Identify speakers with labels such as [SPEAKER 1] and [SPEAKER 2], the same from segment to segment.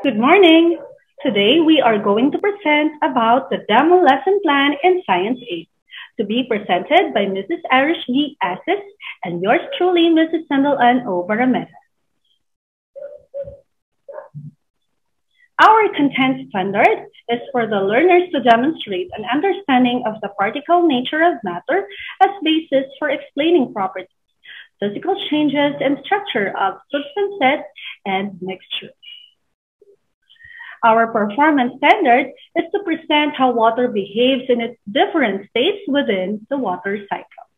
[SPEAKER 1] Good morning. Today we are going to present about the demo lesson plan in Science 8 to be presented by Mrs. Irish G. Assis and yours truly, Mrs. Sandal Ann O. Barameta. Our content standard is for the learners to demonstrate an understanding of the particle nature of matter as basis for explaining properties, physical changes, and structure of substances and mixtures. Our performance standard is to present how water behaves in its different states within the water cycle.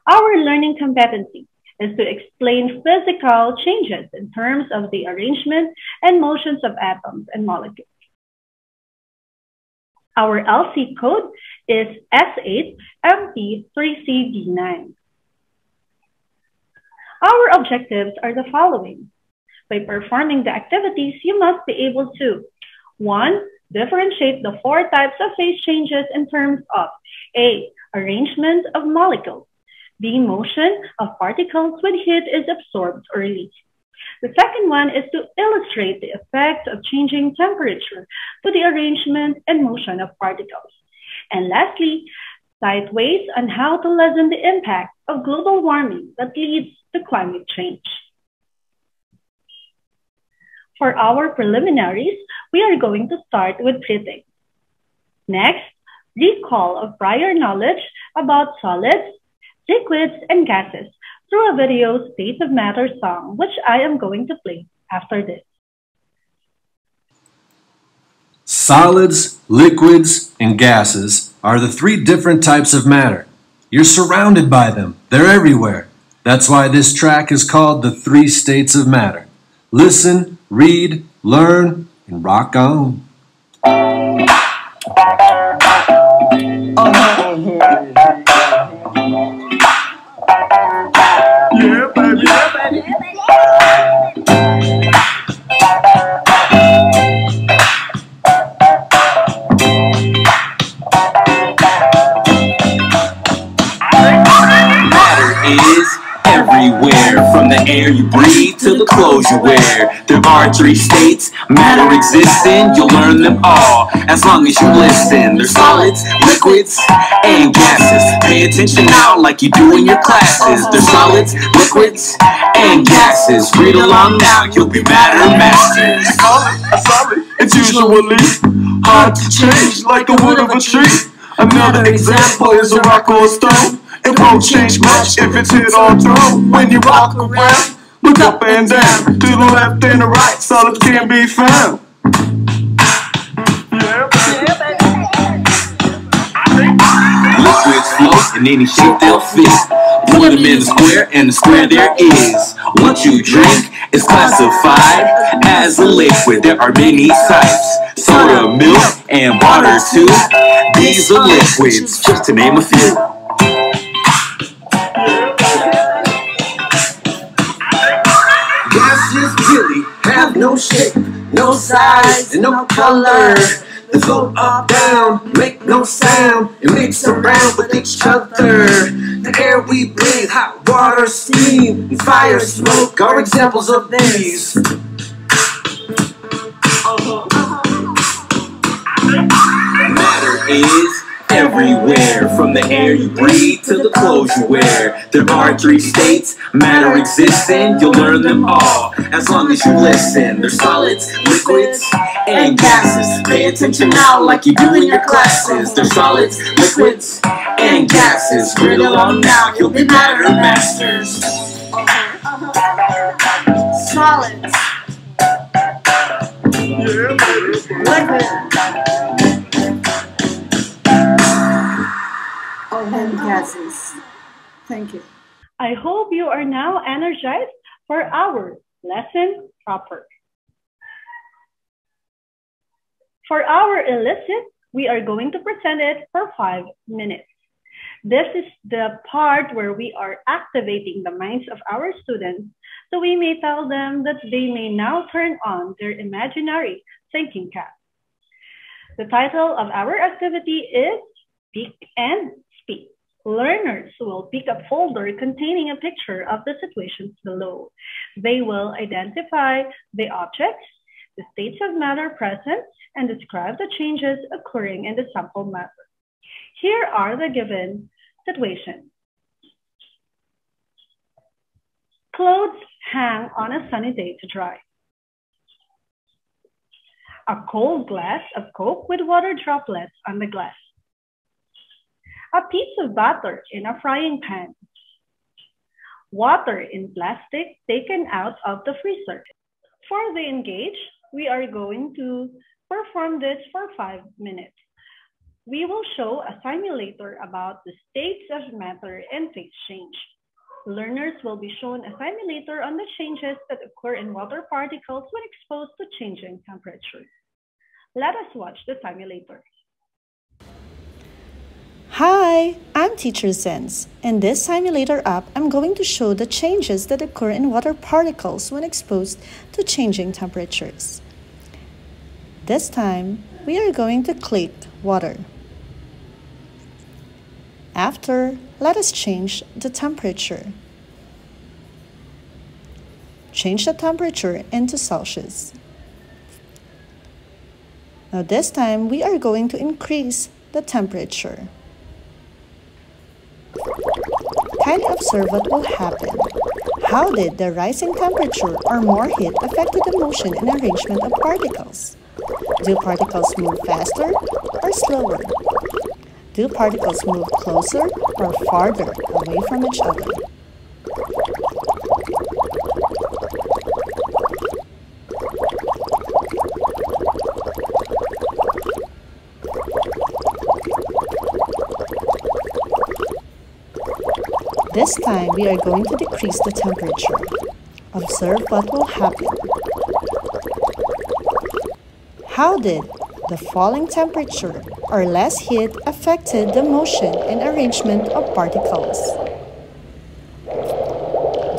[SPEAKER 1] Our learning competency is to explain physical changes in terms of the arrangement and motions of atoms and molecules. Our LC code is S8MP3CD9. Our objectives are the following. By performing the activities, you must be able to 1. Differentiate the 4 types of phase changes in terms of A. Arrangement of molecules, B. Motion of particles when heat is absorbed or released. The second one is to illustrate the effect of changing temperature to the arrangement and motion of particles. And lastly, cite ways on how to lessen the impact of global warming that leads to climate change. For our preliminaries, we are going to start with breathing. Next, recall of prior knowledge about solids, liquids, and gases through a video State of Matter song, which I am going to play after this.
[SPEAKER 2] Solids, liquids, and gases are the 3 different types of matter. You're surrounded by them. They're everywhere. That's why this track is called the 3 states of matter. Listen, read, learn, and rock on.
[SPEAKER 3] Yeah, baby.
[SPEAKER 4] Matter is everywhere, from the air you breathe to the clothes you wear. There are 3 states matter exists in. You'll learn them all as long as you listen. There's solids, liquids, and gases. Pay attention now like you do in your classes. There's solids, liquids, and gases. Read along now, you'll be matter masters.
[SPEAKER 3] Solid, it's usually hard to change like the wood of a tree. Another example is a rock or a stone. It won't change much if it's hit or thrown. When you rock around, look up and down, to the left and the right, solids can be found.
[SPEAKER 4] Liquids float in any shape they'll fit. Put them in the square, and the square there is. What you drink is classified as a liquid. There are many types: soda, milk, and water too. These are liquids, just to name a few.
[SPEAKER 5] Gases really have no shape, no size, and no color. They float up, down, make no sound, and mix around with each other. The air we breathe, hot water, steam, and fire, smoke are examples of these.
[SPEAKER 4] Matter is everywhere, from the air you breathe to the clothes you wear. There are 3 states matter exists in. You'll learn them all as long as you listen. There's solids, liquids, and gases. Pay attention now like you do in your classes. There's solids, liquids, and gases. Read along now, you'll be matter masters.
[SPEAKER 6] Solids, liquids, and gases. Thank you.
[SPEAKER 1] I hope you are now energized for our lesson proper. For our illicit, we are going to present it for 5 minutes. This is the part where we are activating the minds of our students, so we may tell them that they may now turn on their imaginary thinking cap. The title of our activity is Speak and Speak. Learners will pick a folder containing a picture of the situations below. They will identify the objects, the states of matter present, and describe the changes occurring in the sample matter. Here are the given situations. Clothes hang on a sunny day to dry. A cold glass of Coke with water droplets on the glass. A piece of butter in a frying pan. Water in plastic taken out of the freezer. For the engage, we are going to perform this for 5 minutes. We will show a simulator about the states of matter and phase change. Learners will be shown a simulator on the changes that occur in water particles when exposed to changing temperature. Let us watch the simulator.
[SPEAKER 7] Hi, I'm Teacher Zenz. In this simulator app, I'm going to show the changes that occur in water particles when exposed to changing temperatures. This time, we are going to click water. After, let us change the temperature. Change the temperature into Celsius. Now this time, we are going to increase the temperature. Kindly observe what will happen. How did the rising temperature or more heat affect the motion and arrangement of particles? Do particles move faster or slower? Do particles move closer or farther away from each other? This time, we are going to decrease the temperature. Observe what will happen. How did the falling temperature or less heat affected the motion and arrangement of particles?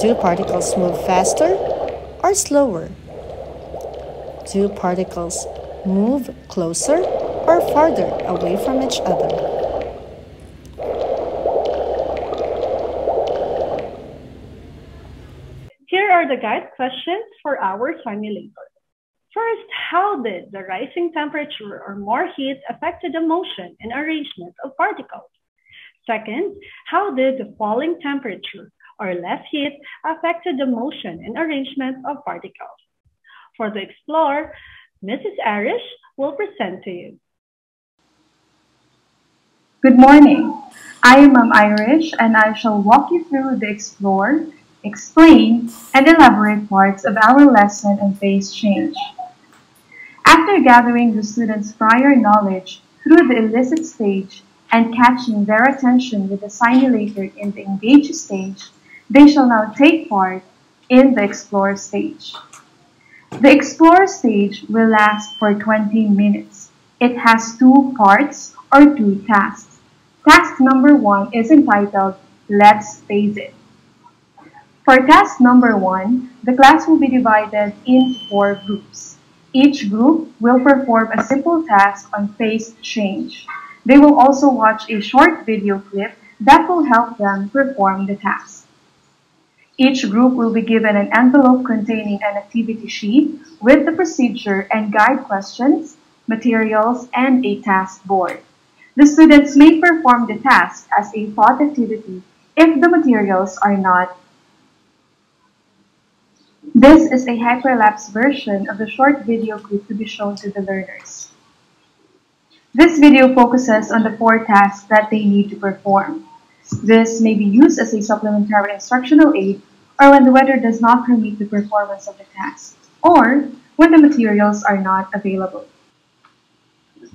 [SPEAKER 7] Do particles move faster or slower? Do particles move closer or farther away from each other?
[SPEAKER 1] Here are the guide questions for our simulator. First, how did the rising temperature or more heat affected the motion and arrangement of particles? Second, how did the falling temperature or less heat affected the motion and arrangement of particles? For the Explore, Mrs. Arish will present to you.
[SPEAKER 8] Good morning. I am Ma'am Irish and I shall walk you through the Explore, Explain, and Elaborate parts of our lesson on phase change. After gathering the students' prior knowledge through the elicit stage and catching their attention with the simulator in the engage stage, they shall now take part in the Explore stage. The Explore stage will last for 20 minutes. It has 2 parts or 2 tasks. Task number 1 is entitled, Let's Phase It. For task number 1, the class will be divided into 4 groups. Each group will perform a simple task on phase change. They will also watch a short video clip that will help them perform the task. Each group will be given an envelope containing an activity sheet with the procedure and guide questions, materials, and a task board. The students may perform the task as a thought activity if the materials are not. This is a hyperlapse version of the short video clip to be shown to the learners. This video focuses on the 4 tasks that they need to perform. This may be used as a supplementary instructional aid or when the weather does not permit the performance of the task, or when the materials are not available.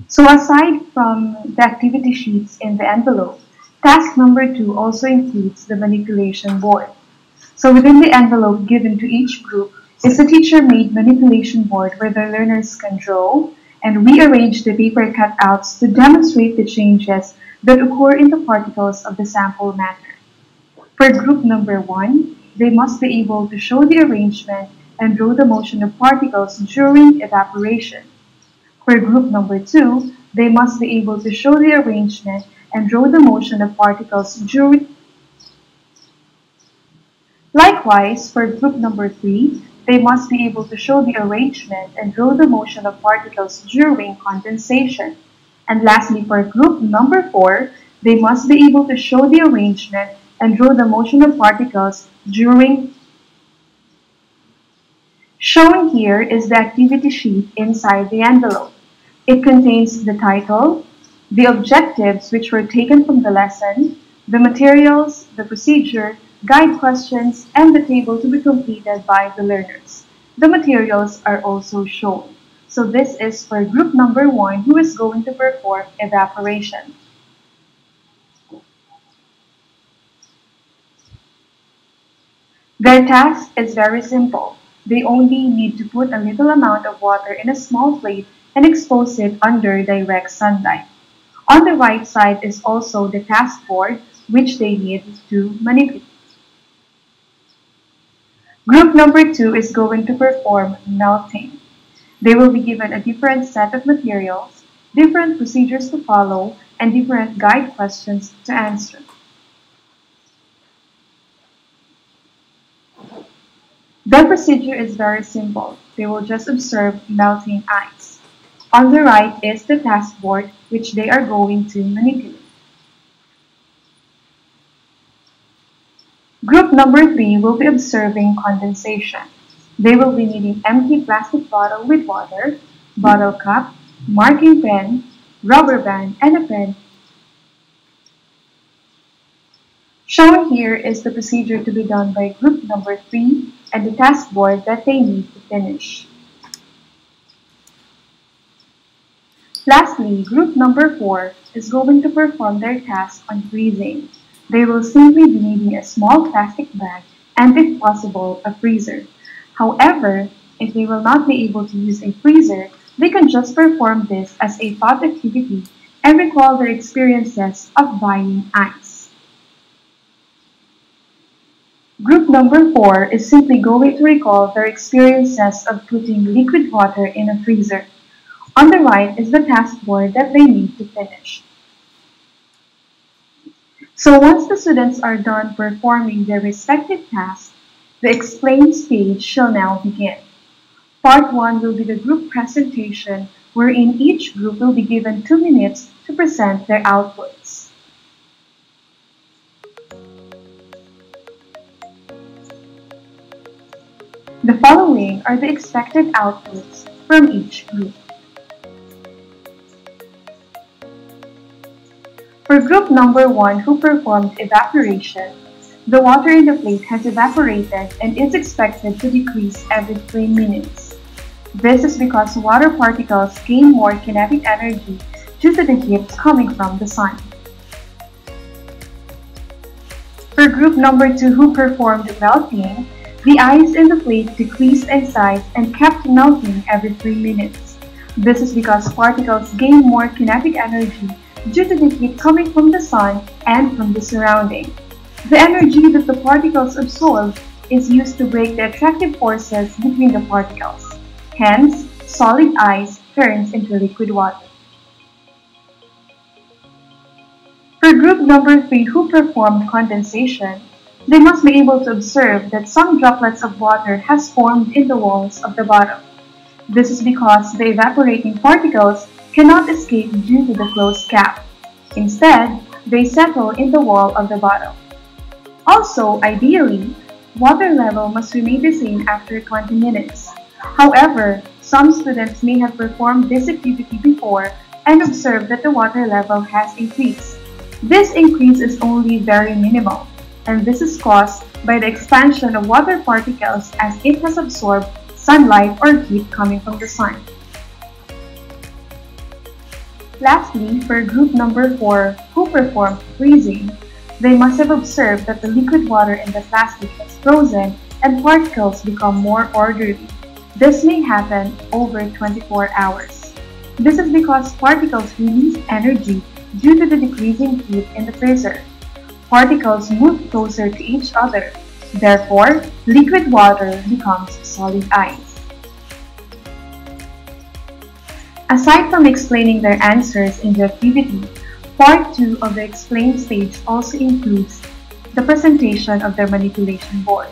[SPEAKER 8] So aside from the activity sheets in the envelope, task number 2 also includes the manipulation board. So within the envelope given to each group is a teacher-made manipulation board where the learners can draw and rearrange the paper cutouts to demonstrate the changes that occur in the particles of the sample matter. For group number 1, they must be able to show the arrangement and draw the motion of particles during evaporation. For group number 2, they must be able to show the arrangement and draw the motion of particles during. Likewise, for group number 3, they must be able to show the arrangement and draw the motion of particles during condensation. And lastly, for group number 4, they must be able to show the arrangement and draw the motion of particles during. Shown here is the activity sheet inside the envelope. It contains the title, the objectives which were taken from the lesson, the materials, the procedure, guide questions, and the table to be completed by the learners. The materials are also shown. So this is for group number 1 who is going to perform evaporation. Their task is very simple. They only need to put a little amount of water in a small plate and expose it under direct sunlight. On the right side is also the task board which they need to manipulate. Group number 2 is going to perform melting. They will be given a different set of materials, different procedures to follow, and different guide questions to answer. The procedure is very simple. They will just observe melting ice. On the right is the task board which they are going to manipulate. Group number 3 will be observing condensation. They will be needing empty plastic bottle with water, bottle cap, marking pen, rubber band, and a pen. Shown here is the procedure to be done by group number 3 and the task board that they need to finish. Lastly, group number 4 is going to perform their task on freezing. They will simply be needing a small plastic bag and, if possible, a freezer. However, if they will not be able to use a freezer, they can just perform this as a thought activity and recall their experiences of buying ice. Group number 4 is simply going to recall their experiences of putting liquid water in a freezer. On the right is the task board that they need to finish. So once the students are done performing their respective tasks, the explain stage shall now begin. Part 1 will be the group presentation, wherein each group will be given 2 minutes to present their outputs. The following are the expected outputs from each group. For group number 1 who performed evaporation, the water in the plate has evaporated and is expected to decrease every 3 minutes. This is because water particles gain more kinetic energy due to the heat coming from the sun. For group number 2 who performed melting, the ice in the plate decreased in size and kept melting every 3 minutes. This is because particles gain more kinetic energy due to the heat coming from the sun and from the surrounding. The energy that the particles absorb is used to break the attractive forces between the particles. Hence, solid ice turns into liquid water. For group number 3 who performed condensation, they must be able to observe that some droplets of water has formed in the walls of the bottle. This is because the evaporating particles cannot escape due to the closed cap. Instead, they settle in the wall of the bottle. Also, ideally, water level must remain the same after 20 minutes. However, some students may have performed this activity before and observed that the water level has increased. This increase is only very minimal, and this is caused by the expansion of water particles as it has absorbed sunlight or heat coming from the sun. Lastly, for group number 4 who performed freezing, they must have observed that the liquid water in the plastic is frozen and particles become more orderly. This may happen over 24 hours. This is because particles release energy due to the decreasing heat in the freezer. Particles move closer to each other. Therefore, liquid water becomes solid ice. Aside from explaining their answers in the activity, Part 2 of the explain stage also includes the presentation of their manipulation board.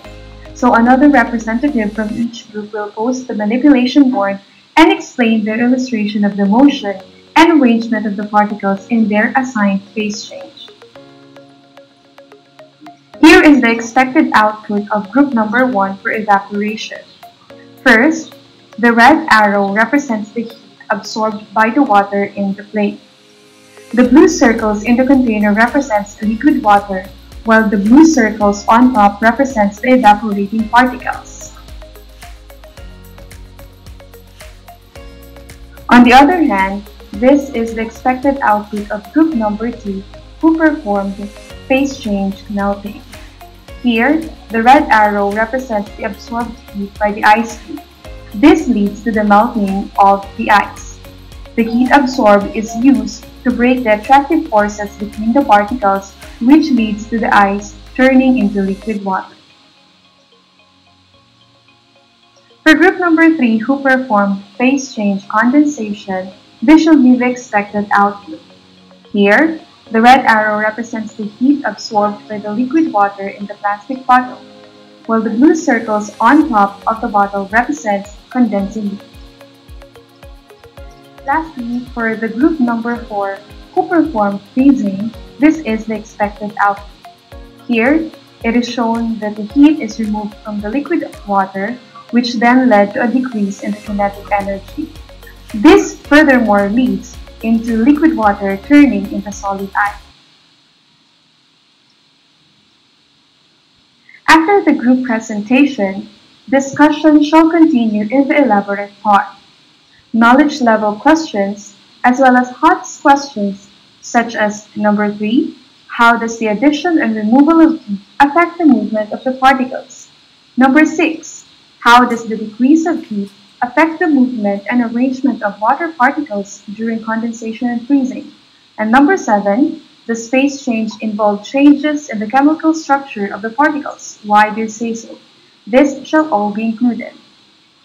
[SPEAKER 8] So another representative from each group will post the manipulation board and explain their illustration of the motion and arrangement of the particles in their assigned phase change. Here is the expected output of group number 1 for evaporation. First, the red arrow represents the heat absorbed by the water in the flame. The blue circles in the container represents liquid water, while the blue circles on top represents the evaporating particles. On the other hand, this is the expected output of group number 2 who performed phase change melting. Here, the red arrow represents the absorbed heat by the ice cube. This leads to the melting of the ice. The heat absorbed is used to break the attractive forces between the particles, which leads to the ice turning into liquid water. For group number 3 who performed phase change condensation, this shall be the expected output. Here, the red arrow represents the heat absorbed by the liquid water in the plastic bottle, while the blue circles on top of the bottle represents condensing heat. Lastly, for the group number 4 who performed freezing, this is the expected output. Here, it is shown that the heat is removed from the liquid water, which then led to a decrease in the kinetic energy. This furthermore leads into liquid water turning into solid ice. After the group presentation, discussion shall continue in the elaborate part. Knowledge level questions, as well as hot questions such as number 3, how does the addition and removal of heat affect the movement of the particles? Number 6, how does the decrease of heat affect the movement and arrangement of water particles during condensation and freezing? And number 7, does phase change involve changes in the chemical structure of the particles? Why do you say so? This shall all be included.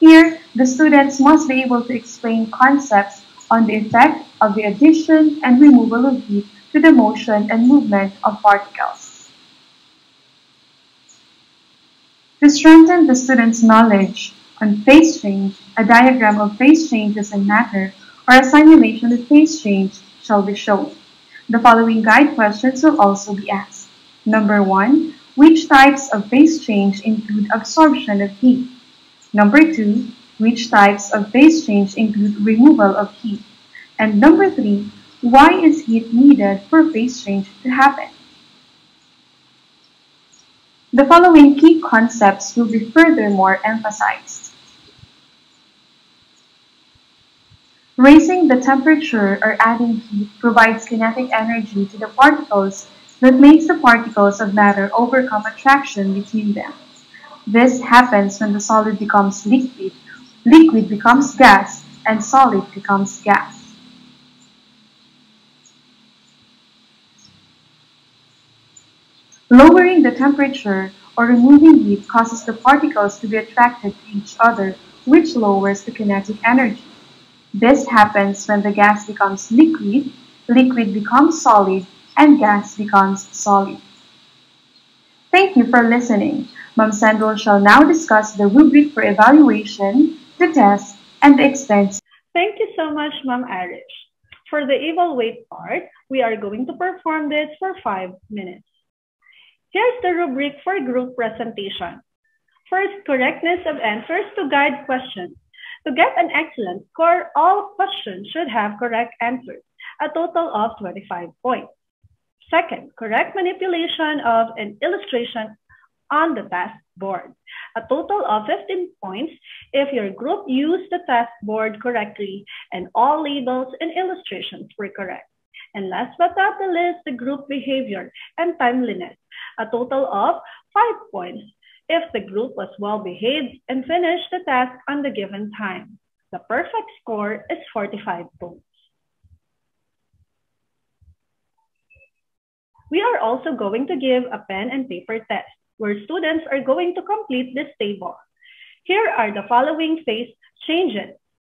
[SPEAKER 8] Here, the students must be able to explain concepts on the effect of the addition and removal of heat to the motion and movement of particles. To strengthen the students' knowledge on phase change, a diagram of phase changes in matter or a simulation of phase change shall be shown. The following guide questions will also be asked. Number 1, which types of phase change include absorption of heat? Number 2, which types of phase change include removal of heat? And number 3, why is heat needed for phase change to happen? The following key concepts will be furthermore emphasized. Raising the temperature or adding heat provides kinetic energy to the particles that makes the particles of matter overcome attraction between them. This happens when the solid becomes liquid, liquid becomes gas, and solid becomes gas. Lowering the temperature or removing heat causes the particles to be attracted to each other, which lowers the kinetic energy. This happens when the gas becomes liquid, liquid becomes solid, and gas becomes solid. Thank you for listening. Ma'am Sandol shall now discuss the rubric for evaluation, the test, and the expense.
[SPEAKER 1] Thank you so much, Ma'am Irish. For the evaluate part, we are going to perform this for 5 minutes. Here's the rubric for group presentation. First, correctness of answers to guide questions. To get an excellent score, all questions should have correct answers, a total of 25 points. Second, correct manipulation of an illustration on the task board, a total of 15 points if your group used the task board correctly and all labels and illustrations were correct. And last but not the least, the group behavior and timeliness, a total of 5 points if the group was well behaved and finished the task on the given time. The perfect score is 45 points. We are also going to give a pen and paper test where students are going to complete this table. Here are the following phase changes.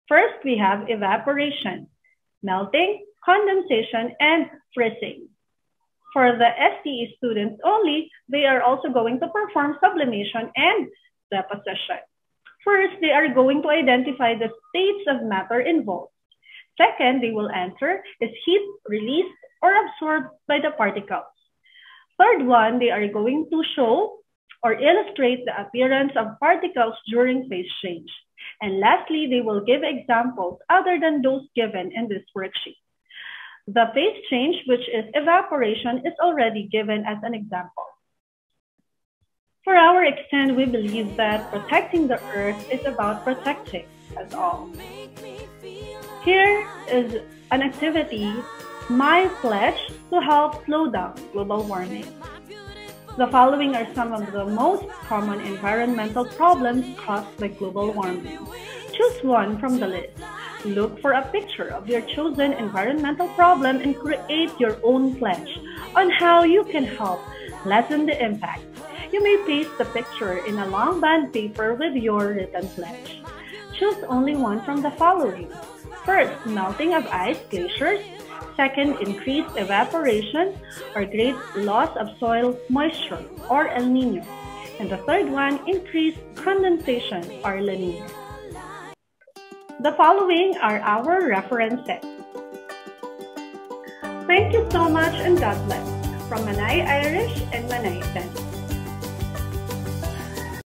[SPEAKER 1] First, we have evaporation, melting, condensation, and freezing. For the STE students only, they are also going to perform sublimation and deposition. First, they are going to identify the states of matter involved. Second, they will answer, is heat released or absorbed by the particles? Third one, they are going to show or illustrate the appearance of particles during phase change. And lastly, they will give examples other than those given in this worksheet. The phase change, which is evaporation, is already given as an example. For our extent, we believe that protecting the Earth is about protecting us all. Here is an activity, my pledge to help slow down global warming. The following are some of the most common environmental problems caused by global warming. Choose one from the list. Look for a picture of your chosen environmental problem and create your own pledge on how you can help lessen the impact. You may paste the picture in a long band paper with your written pledge. Choose only one from the following. First, melting of ice, glaciers. Second, increased evaporation or great loss of soil moisture or El Nino. And the third one, increased condensation or La Nina. The following are our references. Thank you so much and God bless. From Manay Irish and Manay Sen.